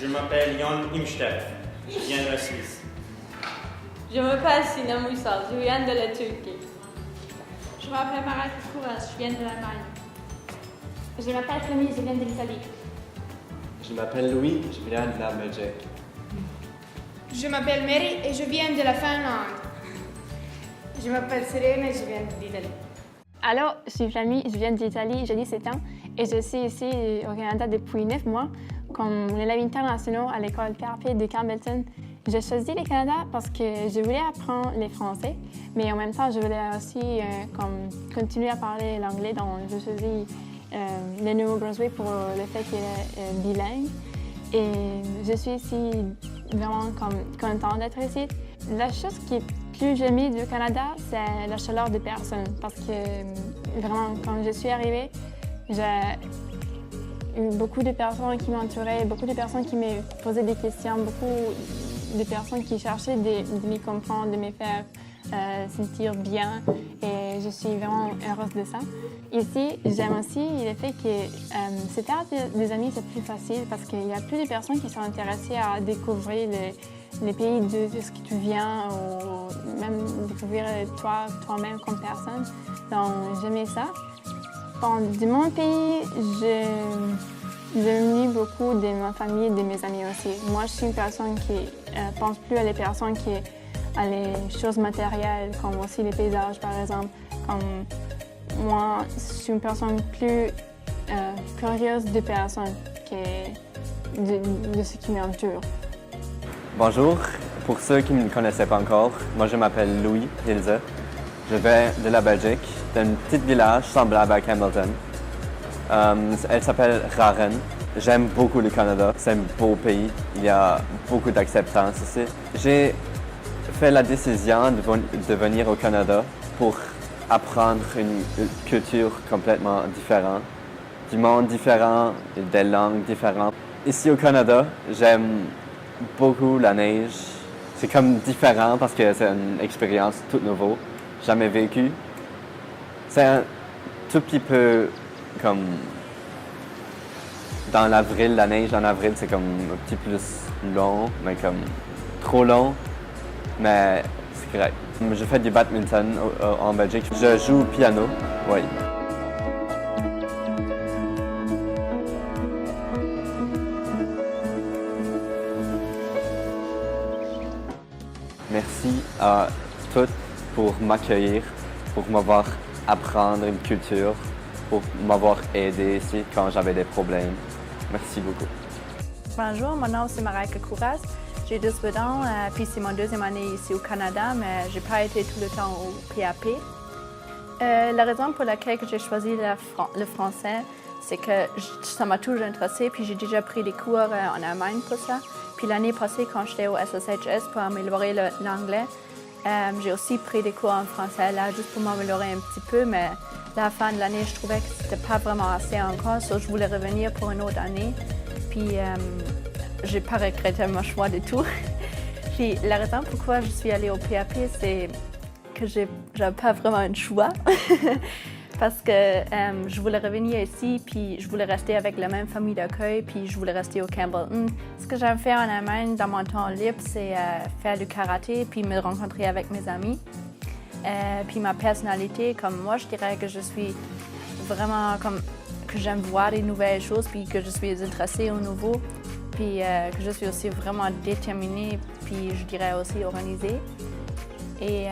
Je m'appelle Jan Imstev, je viens de la Suisse. Je m'appelle Sinem Uysal, je viens de la Turquie. Je m'appelle Marek Kouras, je viens de l'Allemagne. Je m'appelle Camille, je viens de l'Italie. Je m'appelle Louis, je viens de la Belgique. Je m'appelle Mary et je viens de la Finlande. Je m'appelle Serena et je viens d'Italie. Alors, je suis Flamie, je viens d'Italie, j'ai 17 ans et je suis ici au Canada depuis 9 mois comme élève international à l'école PRP de Campbellton. J'ai choisi le Canada parce que je voulais apprendre le français, mais en même temps, je voulais aussi continuer à parler l'anglais, donc j'ai choisi le Nouveau-Brunswick pour le fait qu'il est bilingue. Et je suis ici vraiment contente d'être ici. La chose qui est plus j'aimais du Canada, c'est la chaleur des personnes. Parce que vraiment, quand je suis arrivée, j'ai eu beaucoup de personnes qui m'entouraient, beaucoup de personnes qui me posaient des questions, beaucoup de personnes qui cherchaient de me comprendre, de me faire sentir bien. Et je suis vraiment heureuse de ça. Ici, j'aime aussi le fait que se faire des amis, c'est plus facile parce qu'il y a plus de personnes qui sont intéressées à découvrir les pays de ce que tu viens ou même découvrir toi-même comme personne. Donc, j'aimais ça. Bon, de mon pays, j'aime beaucoup de ma famille et de mes amis aussi. Moi, je suis une personne qui pense plus à les personnes à les choses matérielles, comme aussi les paysages, par exemple. Comme moi, je suis une personne plus curieuse de personnes que de ce qui m'entoure. Bonjour, pour ceux qui ne me connaissaient pas encore, moi je m'appelle Louis Hilze. Je viens de la Belgique, d'un petit village semblable à Campbellton. Elle s'appelle Raren. J'aime beaucoup le Canada, c'est un beau pays, il y a beaucoup d'acceptance ici. J'ai fait la décision de venir au Canada pour apprendre une culture complètement différente, du monde différent, des langues différentes. Ici au Canada, j'aime beaucoup la neige. C'est comme différent parce que c'est une expérience toute nouvelle, jamais vécue. C'est un tout petit peu comme dans l'avril, la neige en avril, c'est comme un petit peu plus long, mais comme trop long, mais c'est correct. Je fais du badminton en Belgique. Je joue au piano, oui. Merci à toutes pour m'accueillir, pour m'avoir apprendre une culture, pour m'avoir aidé ici quand j'avais des problèmes. Merci beaucoup. Bonjour, mon nom c'est Marek Kouras. J'ai 18 ans, puis c'est mon deuxième année ici au Canada, mais je n'ai pas été tout le temps au PAP. La raison pour laquelle j'ai choisi le français, c'est que ça m'a toujours intéressé, puis j'ai déjà pris des cours en Allemagne pour ça. Puis l'année passée, quand j'étais au SSHS pour améliorer l'anglais, j'ai aussi pris des cours en français là, juste pour m'améliorer un petit peu, mais à la fin de l'année, je trouvais que c'était pas vraiment assez encore, donc je voulais revenir pour une autre année. Puis j'ai pas regretté mon choix du tout. Puis la raison pourquoi je suis allée au PAP, c'est que j'avais pas vraiment un choix. Parce que je voulais revenir ici, puis je voulais rester avec la même famille d'accueil, puis je voulais rester au Campbellton. Ce que j'aime faire en Allemagne dans mon temps libre, c'est faire du karaté, puis me rencontrer avec mes amis. Puis ma personnalité, comme moi, je dirais que je suis vraiment comme que j'aime voir des nouvelles choses, puis que je suis intéressée au nouveau, puis que je suis aussi vraiment déterminée, puis je dirais aussi organisée. Et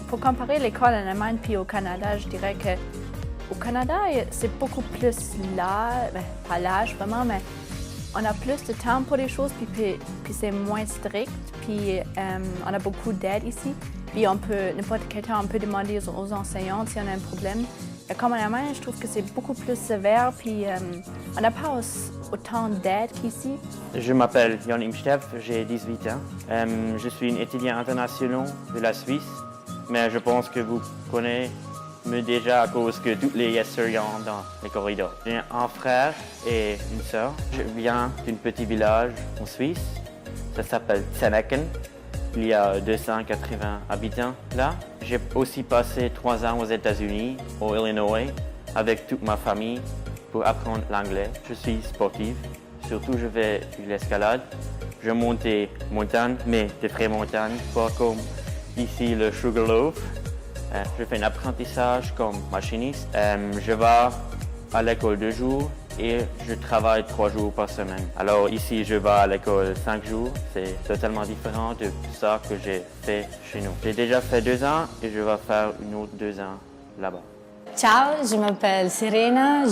pour comparer l'école en Allemagne puis au Canada, je dirais qu'au Canada, c'est beaucoup plus là, pas l'âge vraiment, mais on a plus de temps pour les choses, puis c'est moins strict, puis on a beaucoup d'aide ici. Puis n'importe quel temps, on peut demander aux enseignants si on a un problème. Et comme en Allemagne, je trouve que c'est beaucoup plus sévère, puis on n'a pas autant d'aide qu'ici. Je m'appelle Jan Imstev, j'ai 18 ans. Je suis une étudiante internationale de la Suisse, mais je pense que vous connaissez déjà à cause que tous les étudiants dans les corridors. J'ai un frère et une sœur. Je viens d'un petit village en Suisse, ça s'appelle Zenneken. Il y a 280 habitants là. J'ai aussi passé 3 ans aux États-Unis, au Illinois, avec toute ma famille pour apprendre l'anglais. Je suis sportive. surtout je fais de l'escalade. Je monte des montagnes, mais des vraies montagnes, pas comme ici le Sugarloaf. Je fais un apprentissage comme machiniste. Je vais à l'école 2 jours et je travaille 3 jours par semaine. Alors ici, je vais à l'école 5 jours. C'est totalement différent de ça que j'ai fait chez nous. J'ai déjà fait 2 ans et je vais faire une autre 2 ans là-bas. Ciao, je m'appelle Serena,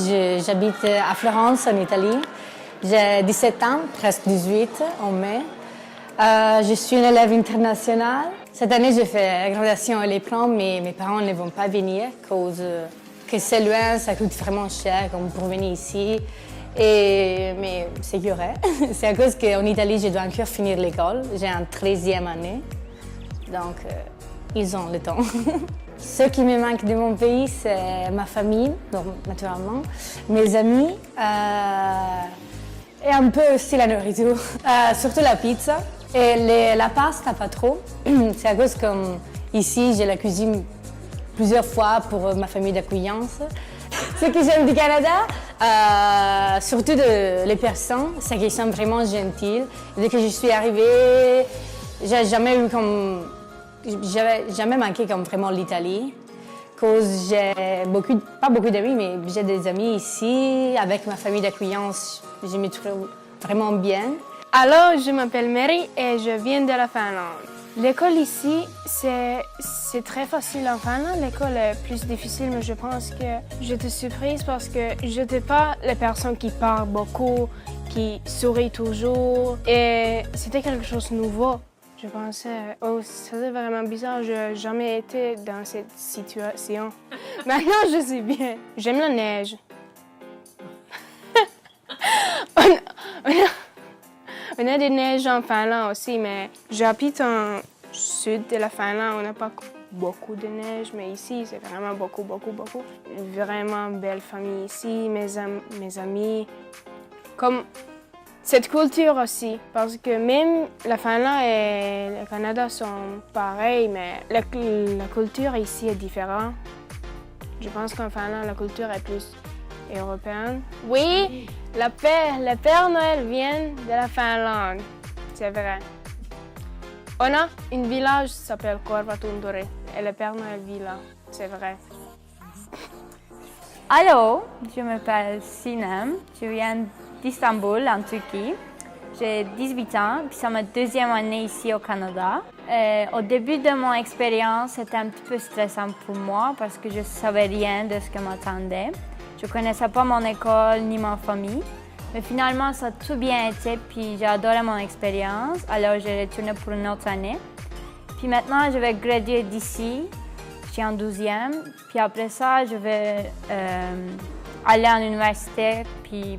j'habite à Florence en Italie. J'ai 17 ans, presque 18 en mai. Je suis une élève internationale. Cette année, j'ai fait la graduation à l'écran, mais mes parents ne vont pas venir à cause que c'est loin, ça coûte vraiment cher comme pour venir ici. Mais c'est correct. C'est à cause qu'en Italie, je dois encore finir l'école. J'ai un 13e année, donc ils ont le temps. Ce qui me manque de mon pays, c'est ma famille, donc, naturellement, mes amis et un peu aussi la nourriture, surtout la pizza. Et la pasta, pas trop. C'est à cause que ici, j'ai la cuisine plusieurs fois pour ma famille d'accueillance. Ce que j'aime du Canada, surtout les personnes, c'est qu'ils sont vraiment gentils. Dès que je suis arrivée, j'ai jamais manqué comme vraiment l'Italie. Cause j'ai pas beaucoup d'amis, mais j'ai des amis ici. Avec ma famille d'accueillance, je me trouve vraiment bien. Alors, je m'appelle Mary et je viens de la Finlande. L'école ici, c'est très facile en Finlande. L'école est plus difficile, mais je pense que j'étais surprise parce que je n'étais pas la personne qui parle beaucoup, qui sourit toujours. Et c'était quelque chose de nouveau. Je pensais, oh, c'est vraiment bizarre, je n'ai jamais été dans cette situation. Maintenant, je sais bien. J'aime la neige. On a des neiges en Finlande aussi, mais j'habite en sud de la Finlande. On n'a pas beaucoup de neige, mais ici, c'est vraiment beaucoup. Vraiment belle famille ici, mes amis. Comme cette culture aussi, parce que même la Finlande et le Canada sont pareils, mais la culture ici est différente. Je pense qu'en Finlande, la culture est plus européenne. Oui, le Père Noël vient de la Finlande, c'est vrai. On a un village qui s'appelle Korvatunduri et le Père Noël vit là, c'est vrai. Allô, je m'appelle Sinem, je viens d'Istanbul, en Turquie. J'ai 18 ans, puis c'est ma 2e année ici au Canada. Au début de mon expérience, c'était un petit peu stressant pour moi parce que je ne savais rien de ce que m'attendait. Je ne connaissais pas mon école ni ma famille, mais finalement, ça a tout bien été, puis j'ai adoré mon expérience. Alors, j'ai retourné pour une autre année. Puis maintenant, je vais graduer d'ici. Je suis en 12e, puis après ça, je vais aller à l'université, puis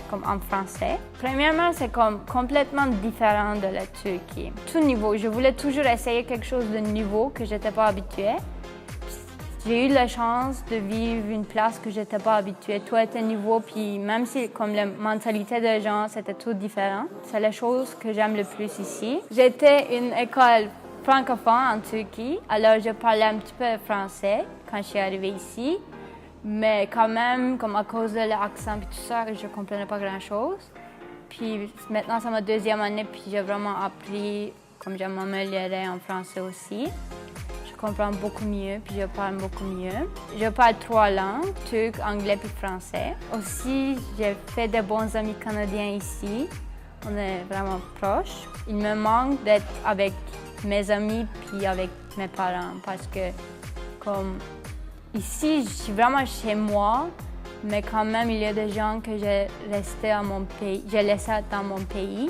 comme en français. Premièrement, c'est comme complètement différent de la Turquie. Tout niveau, je voulais toujours essayer quelque chose de nouveau que je n'étais pas habituée. J'ai eu la chance de vivre une place que je n'étais pas habituée. Tout était nouveau, puis même si comme la mentalité des gens, c'était tout différent. C'est la chose que j'aime le plus ici. J'étais une école francophone en Turquie, alors je parlais un petit peu français quand je suis arrivée ici. Mais quand même, comme à cause de l'accent et tout ça, je ne comprenais pas grand-chose. Puis maintenant, c'est ma 2e année, puis j'ai vraiment appris, comme je m'améliorer en français aussi. Je comprends beaucoup mieux, puis je parle beaucoup mieux. Je parle 3 langues, turc, anglais puis français. Aussi, j'ai fait de bons amis canadiens ici. On est vraiment proches. Il me manque d'être avec mes amis puis avec mes parents parce que comme ici, je suis vraiment chez moi, mais quand même, il y a des gens que j'ai laissés dans mon pays.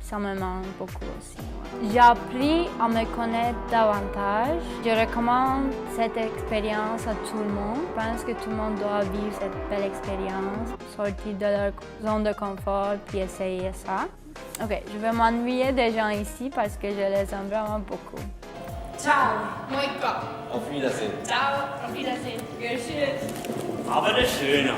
Ça me manque beaucoup aussi. J'ai appris à me connaître davantage. Je recommande cette expérience à tout le monde. Je pense que tout le monde doit vivre cette belle expérience, sortir de leur zone de confort puis essayer ça. OK, je vais m'ennuyer des gens ici parce que je les aime vraiment beaucoup. Ciao, moikka. Auf Wiedersehen. Ciao, auf Wiedersehen. Görüşürüz. Aber das ist schöner.